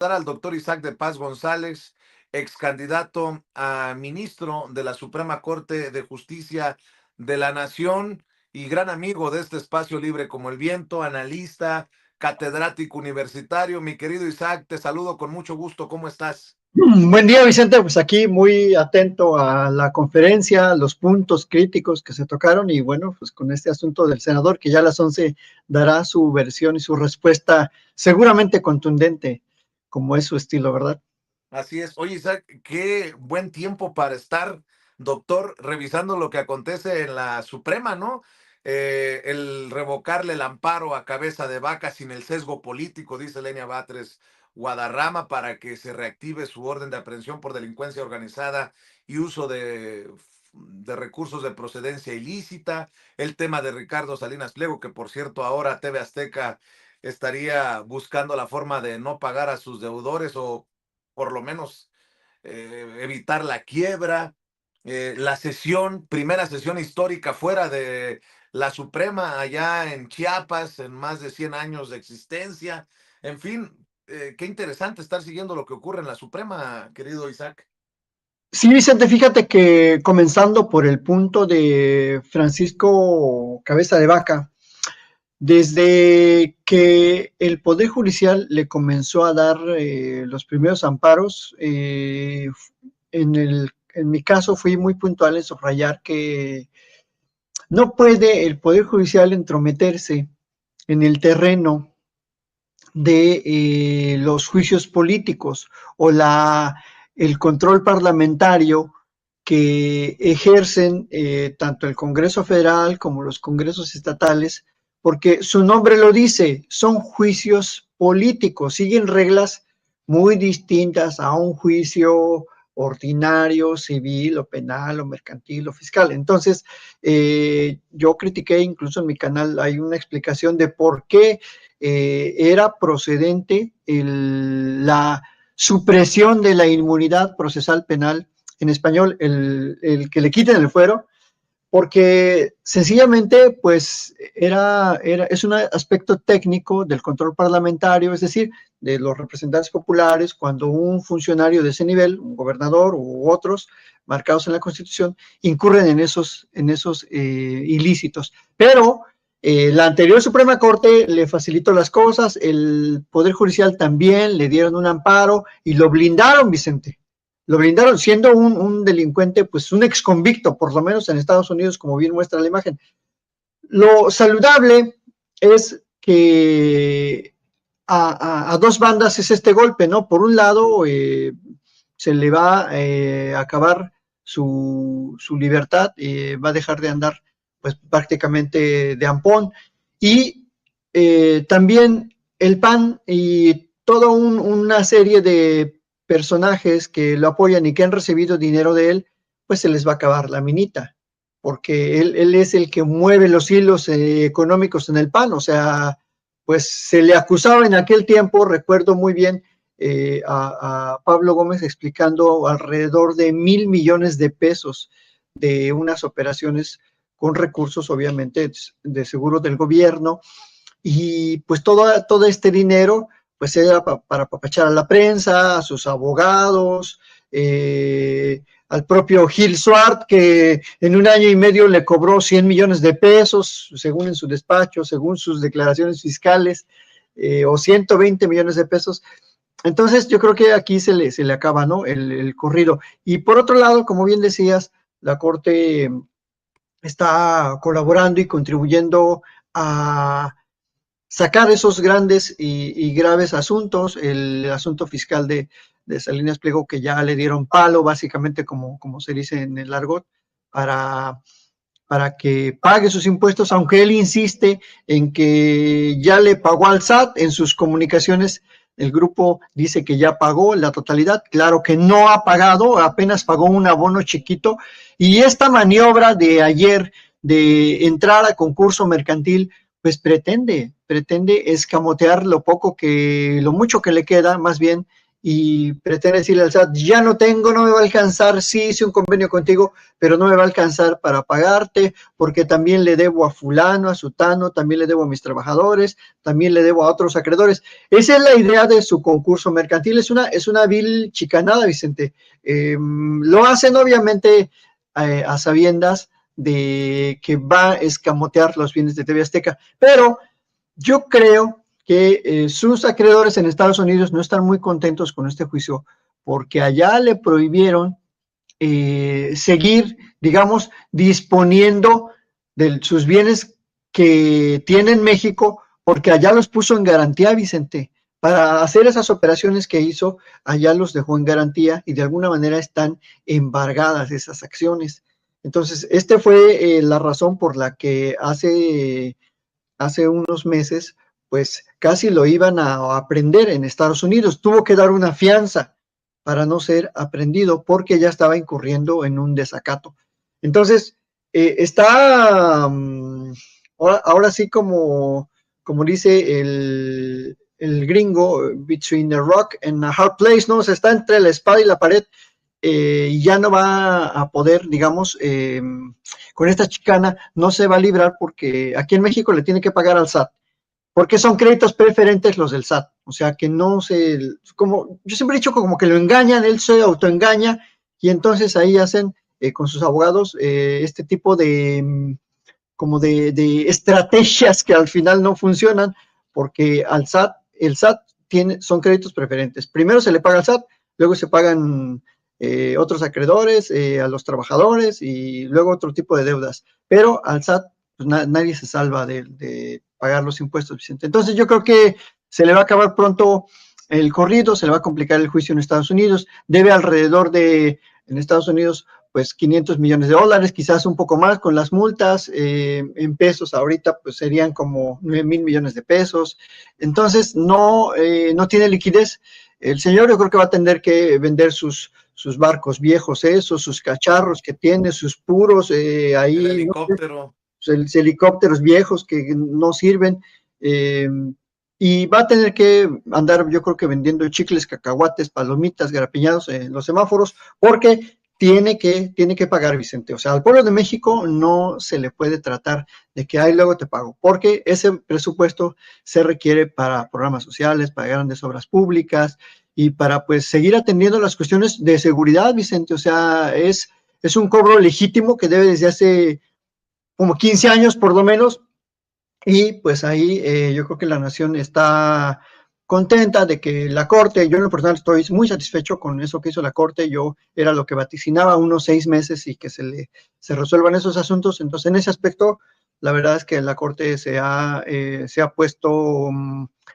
Al doctor Isaac de Paz González, ex candidato a ministro de la Suprema Corte de Justicia de la Nación y gran amigo de este espacio libre como el viento, analista, catedrático universitario. Mi querido Isaac, te saludo con mucho gusto. ¿Cómo estás? Buen día, Vicente. Pues aquí muy atento a la conferencia, los puntos críticos que se tocaron y bueno, pues con este asunto del senador que ya a las 11 dará su versión y su respuesta seguramente contundente, como es su estilo, ¿verdad? Así es. Oye, Isaac, qué buen tiempo para estar, doctor, revisando lo que acontece en la Suprema, ¿no? El revocarle el amparo a Cabeza de Vaca sin el sesgo político, dice Lenia Batres Guadarrama, para que se reactive su orden de aprehensión por delincuencia organizada y uso de recursos de procedencia ilícita. El tema de Ricardo Salinas Pliego, que por cierto ahora TV Azteca estaría buscando la forma de no pagar a sus deudores o por lo menos evitar la quiebra, la sesión, primera sesión histórica fuera de la Suprema, allá en Chiapas, en más de 100 años de existencia. En fin, qué interesante estar siguiendo lo que ocurre en la Suprema, querido Isaac. Sí, Vicente, fíjate que comenzando por el punto de Francisco Cabeza de Vaca, desde que el Poder Judicial le comenzó a dar los primeros amparos, en mi caso fui muy puntual en subrayar que no puede el Poder Judicial entrometerse en el terreno de los juicios políticos o el control parlamentario que ejercen tanto el Congreso Federal como los congresos estatales, porque su nombre lo dice, son juicios políticos, siguen reglas muy distintas a un juicio ordinario, civil o penal o mercantil o fiscal. Entonces, yo critiqué, incluso en mi canal hay una explicación de por qué era procedente la supresión de la inmunidad procesal penal, en español, el que le quiten el fuero, porque sencillamente pues es un aspecto técnico del control parlamentario, es decir, de los representantes populares, cuando un funcionario de ese nivel, un gobernador u otros marcados en la Constitución, incurren en esos ilícitos. Pero la anterior Suprema Corte le facilitó las cosas, el Poder Judicial también le dieron un amparo y lo blindaron, Vicente. Lo blindaron siendo un delincuente, pues un ex convicto, por lo menos en Estados Unidos, como bien muestra la imagen. Lo saludable es que a dos bandas es este golpe, ¿no? Por un lado, se le va a acabar su libertad, va a dejar de andar pues prácticamente de ampón, y también el PAN y toda una serie de personajes que lo apoyan y que han recibido dinero de él, pues se les va a acabar la minita, porque él es el que mueve los hilos económicos en el PAN, o sea, pues se le acusaba en aquel tiempo, recuerdo muy bien, a Pablo Gómez explicando alrededor de 1,000 millones de pesos de unas operaciones con recursos, obviamente, de seguro del gobierno, y pues todo este dinero pues era para apapachar a la prensa, a sus abogados, al propio Gil Swart, que en 1 año y medio le cobró 100 millones de pesos, según en su despacho, según sus declaraciones fiscales, o 120 millones de pesos. Entonces yo creo que aquí se le acaba, ¿no? El corrido. Y por otro lado, como bien decías, la Corte está colaborando y contribuyendo a sacar esos grandes y graves asuntos, el asunto fiscal de Salinas Pliego, que ya le dieron palo, básicamente, como se dice en el argot, para que pague sus impuestos, aunque él insiste en que ya le pagó al SAT en sus comunicaciones. El grupo dice que ya pagó la totalidad, claro que no ha pagado, apenas pagó un abono chiquito, y esta maniobra de ayer de entrar a concurso mercantil, pues pretende escamotear lo mucho que le queda, más bien, y pretende decirle al SAT, ya no tengo, no me va a alcanzar, sí hice un convenio contigo, pero no me va a alcanzar para pagarte, porque también le debo a fulano, a sutano, también le debo a mis trabajadores, también le debo a otros acreedores. Esa es la idea de su concurso mercantil, es una vil chicanada, Vicente. Lo hacen obviamente a sabiendas de que va a escamotear los bienes de TV Azteca, pero yo creo que sus acreedores en Estados Unidos no están muy contentos con este juicio porque allá le prohibieron seguir, digamos, disponiendo de sus bienes que tiene en México, porque allá los puso en garantía, Vicente. Para hacer esas operaciones que hizo, allá los dejó en garantía y de alguna manera están embargadas esas acciones. Entonces, este fue la razón por la que hace unos meses, pues casi lo iban a aprender en Estados Unidos. Tuvo que dar una fianza para no ser aprendido porque ya estaba incurriendo en un desacato. Entonces, está ahora sí como dice el gringo, between a rock and a hard place, ¿no? O sea, está entre la espada y la pared y ya no va a poder, digamos, con esta chicana no se va a librar porque aquí en México le tiene que pagar al SAT, porque son créditos preferentes los del SAT, o sea que no se, como yo siempre he dicho como que lo engañan, él se autoengaña y entonces ahí hacen con sus abogados este tipo de como de estrategias que al final no funcionan porque al SAT, el SAT son créditos preferentes. Primero se le paga al SAT, luego se pagan otros acreedores, a los trabajadores y luego otro tipo de deudas. Pero al SAT pues nadie se salva de pagar los impuestos, Vicente. Entonces yo creo que se le va a acabar pronto el corrido, se le va a complicar el juicio en Estados Unidos, debe alrededor de, en Estados Unidos, pues 500 millones de dólares, quizás un poco más con las multas, en pesos ahorita pues serían como 9,000 millones de pesos, entonces no tiene liquidez. El señor yo creo que va a tener que vender sus barcos viejos, esos, sus cacharros que tiene, sus puros, El ahí, no sé, helicóptero. los helicópteros viejos que no sirven, y va a tener que andar, yo creo que vendiendo chicles, cacahuates, palomitas, garapiñados en los semáforos, porque tiene que pagar, Vicente. O sea, al pueblo de México no se le puede tratar de que ahí luego te pago, porque ese presupuesto se requiere para programas sociales, para grandes obras públicas y para pues seguir atendiendo las cuestiones de seguridad, Vicente. O sea, es un cobro legítimo que debe desde hace como 15 años por lo menos, y pues ahí yo creo que la nación está contenta de que la Corte, yo en lo personal estoy muy satisfecho con eso que hizo la Corte, yo era lo que vaticinaba unos 6 meses y que se resuelvan esos asuntos, entonces en ese aspecto la verdad es que la Corte se ha puesto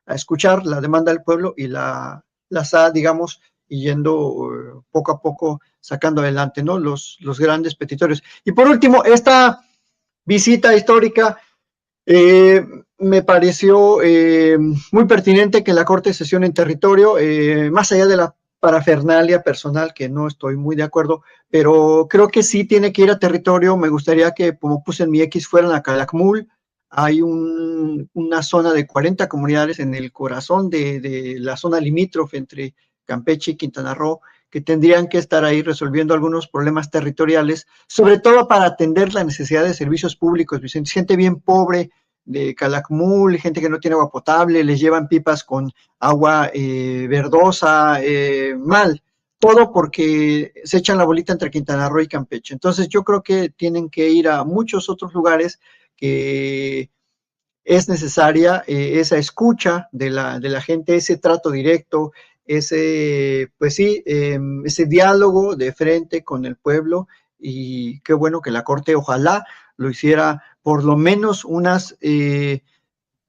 a escuchar la demanda del pueblo y las ha, digamos, yendo poco a poco sacando adelante, ¿no? Los grandes petitorios. Y por último, esta visita histórica me pareció muy pertinente que la Corte sesione en territorio, más allá de la parafernalia personal, que no estoy muy de acuerdo, pero creo que sí tiene que ir a territorio. Me gustaría que, como puse en mi X, fueran a Calakmul. Hay una zona de 40 comunidades en el corazón de la zona limítrofe entre Campeche y Quintana Roo, que tendrían que estar ahí resolviendo algunos problemas territoriales, sobre todo para atender la necesidad de servicios públicos, Vicente. Gente bien pobre de Calakmul, gente que no tiene agua potable, les llevan pipas con agua verdosa, mal, todo porque se echan la bolita entre Quintana Roo y Campeche. Entonces yo creo que tienen que ir a muchos otros lugares que es necesaria esa escucha de la gente, ese trato directo, pues sí, ese diálogo de frente con el pueblo, y qué bueno que la Corte ojalá lo hiciera por lo menos ¿qué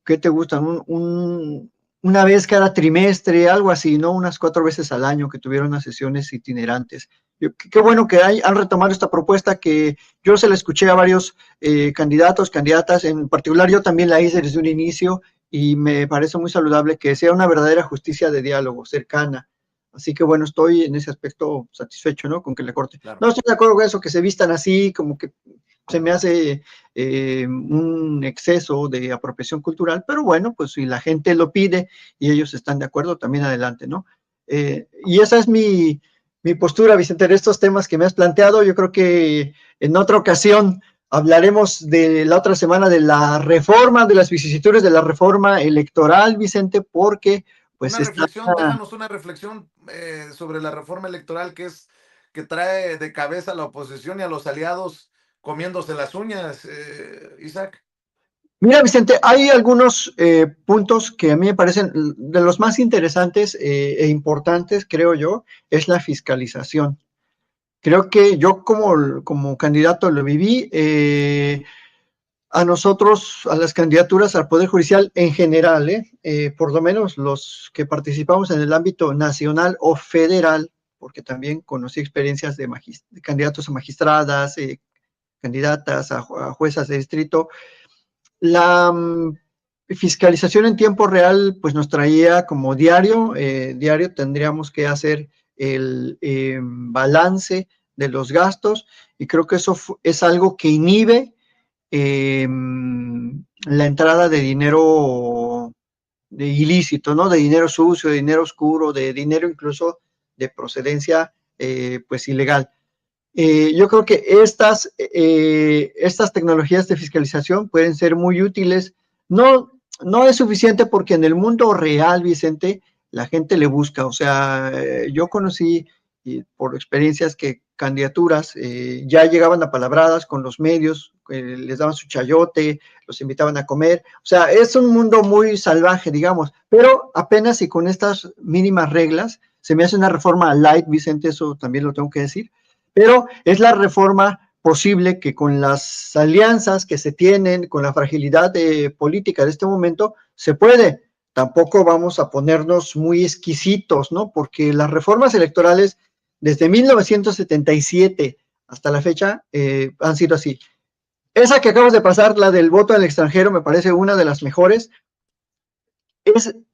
te gustan? Una vez cada trimestre, algo así, ¿no? Unas 4 veces al año que tuvieron unas sesiones itinerantes. Qué bueno que han retomado esta propuesta que yo se la escuché a varios candidatos, candidatas, en particular yo también la hice desde un inicio y me parece muy saludable que sea una verdadera justicia de diálogo, cercana. Así que bueno, estoy en ese aspecto satisfecho, ¿no? Con que le corte. Claro. No estoy de acuerdo con eso, que se vistan así, como que se me hace un exceso de apropiación cultural, pero bueno, pues si la gente lo pide y ellos están de acuerdo, también adelante, ¿no? Y esa es mi postura, Vicente, de estos temas que me has planteado. Yo creo que en otra ocasión hablaremos de la otra semana de la reforma, de las vicisitudes de la reforma electoral, Vicente, porque pues Una está... reflexión, déjanos una reflexión sobre la reforma electoral que trae de cabeza a la oposición y a los aliados comiéndose las uñas, Isaac. Mira, Vicente, hay algunos puntos que a mí me parecen de los más interesantes e importantes, creo yo, es la fiscalización. Creo que yo como candidato lo viví, a nosotros, a las candidaturas al Poder Judicial en general, por lo menos los que participamos en el ámbito nacional o federal, porque también conocí experiencias de candidatos a magistradas, candidatas a juezas de distrito, la fiscalización en tiempo real pues nos traía como diario tendríamos que hacer el balance de los gastos y creo que eso es algo que inhibe la entrada de dinero de ilícito, ¿no? De dinero sucio, de dinero oscuro, de dinero incluso de procedencia pues ilegal. Yo creo que estas tecnologías de fiscalización pueden ser muy útiles. No es suficiente porque en el mundo real, Vicente, la gente le busca. O sea, yo conocí por experiencias que candidaturas ya llegaban apalabradas con los medios, les daban su chayote, los invitaban a comer. O sea, es un mundo muy salvaje, digamos, pero apenas y con estas mínimas reglas, se me hace una reforma light, Vicente, eso también lo tengo que decir, pero es la reforma posible que con las alianzas que se tienen, con la fragilidad política de este momento, se puede. Tampoco vamos a ponernos muy exquisitos, ¿no? Porque las reformas electorales desde 1977 hasta la fecha han sido así. Esa que acabas de pasar, la del voto al extranjero, me parece una de las mejores,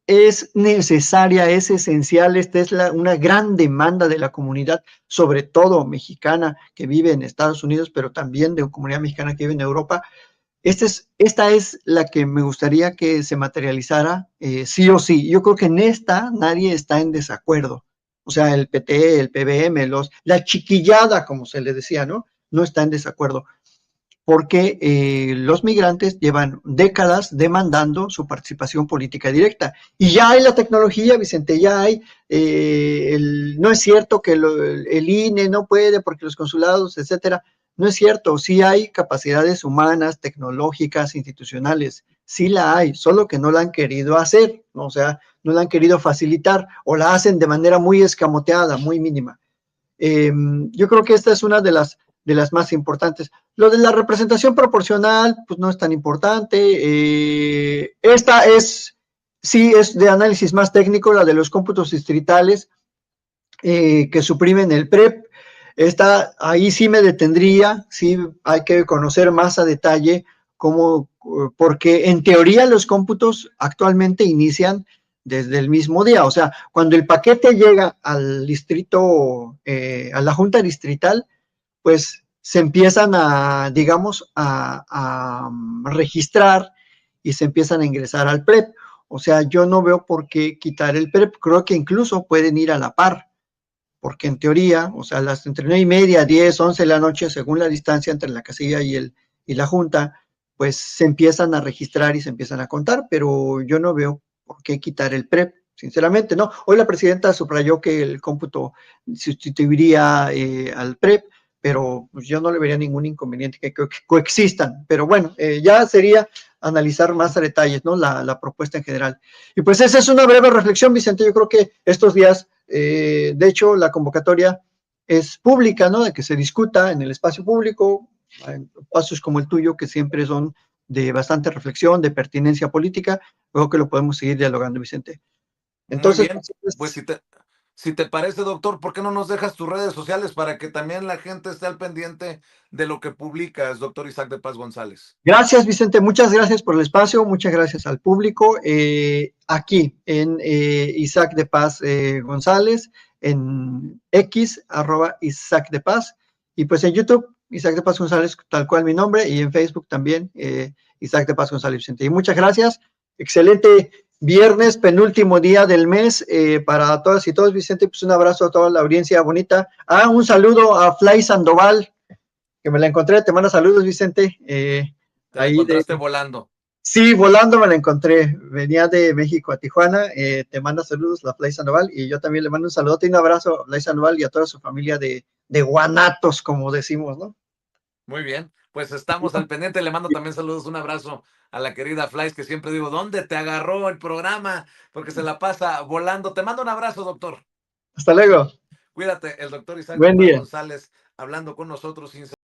es necesaria, es esencial, esta es una gran demanda de la comunidad, sobre todo mexicana que vive en Estados Unidos, pero también de una comunidad mexicana que vive en Europa. Esta es la que me gustaría que se materializara sí o sí. Yo creo que en esta nadie está en desacuerdo. O sea, el PT, el PBM, la chiquillada, como se le decía, ¿no? No está en desacuerdo porque los migrantes llevan décadas demandando su participación política directa. Y ya hay la tecnología, Vicente, ya hay, no es cierto que el INE no puede porque los consulados, etcétera, no es cierto, sí hay capacidades humanas, tecnológicas, institucionales, sí la hay, solo que no la han querido hacer, ¿no? O sea, no la han querido facilitar o la hacen de manera muy escamoteada, muy mínima. Yo creo que esta es una de las más importantes. Lo de la representación proporcional, pues no es tan importante. Esta sí, es de análisis más técnico, la de los cómputos distritales que suprimen el PREP. Ahí sí me detendría, sí hay que conocer más a detalle cómo, porque en teoría los cómputos actualmente inician desde el mismo día, o sea, cuando el paquete llega al distrito, a la junta distrital, pues se empiezan digamos, a registrar y se empiezan a ingresar al PREP. O sea, yo no veo por qué quitar el PREP, creo que incluso pueden ir a la par, porque en teoría, o sea, las entre 9:30, 10, 11 de la noche, según la distancia entre la casilla y la junta, pues se empiezan a registrar y se empiezan a contar, pero yo no veo por qué quitar el PREP, sinceramente, ¿no? Hoy la presidenta subrayó que el cómputo sustituiría al PREP, pero pues yo no le vería ningún inconveniente que coexistan, pero bueno, ya sería analizar más a detalles, ¿no? La propuesta en general. Y pues esa es una breve reflexión, Vicente, yo creo que estos días de hecho, la convocatoria es pública, ¿no? De que se discuta en el espacio público, en pasos como el tuyo, que siempre son de bastante reflexión, de pertinencia política, luego que lo podemos seguir dialogando, Vicente. Muy Entonces, bien, pues si te parece, doctor, ¿por qué no nos dejas tus redes sociales para que también la gente esté al pendiente de lo que publicas, doctor Isaac de Paz González? gracias, Vicente, muchas gracias por el espacio, muchas gracias al público. Aquí en Isaac de Paz González, en X, @Isaac de Paz, y pues en YouTube, Isaac de Paz González, tal cual mi nombre, y en Facebook también, Isaac de Paz González Vicente. Y muchas gracias, excelente viernes, penúltimo día del mes, para todas y todos. Vicente, pues un abrazo a toda la audiencia bonita. Un saludo a Fly Sandoval, que me la encontré, te manda saludos, Vicente. Te la Ahí de, encontraste volando. sí, volando me la encontré, venía de México a Tijuana, te manda saludos la Fly Sandoval, y yo también le mando un saludote y un abrazo a Fly Sandoval y a toda su familia de guanatos, como decimos, ¿no? Muy bien, pues estamos al pendiente. Le mando también saludos, un abrazo a la querida Flies, que siempre digo, ¿dónde te agarró el programa? Porque se la pasa volando. Te mando un abrazo, doctor. Hasta luego, Cuídate, el doctor Isaac buen Guzmán día. González, hablando con nosotros sin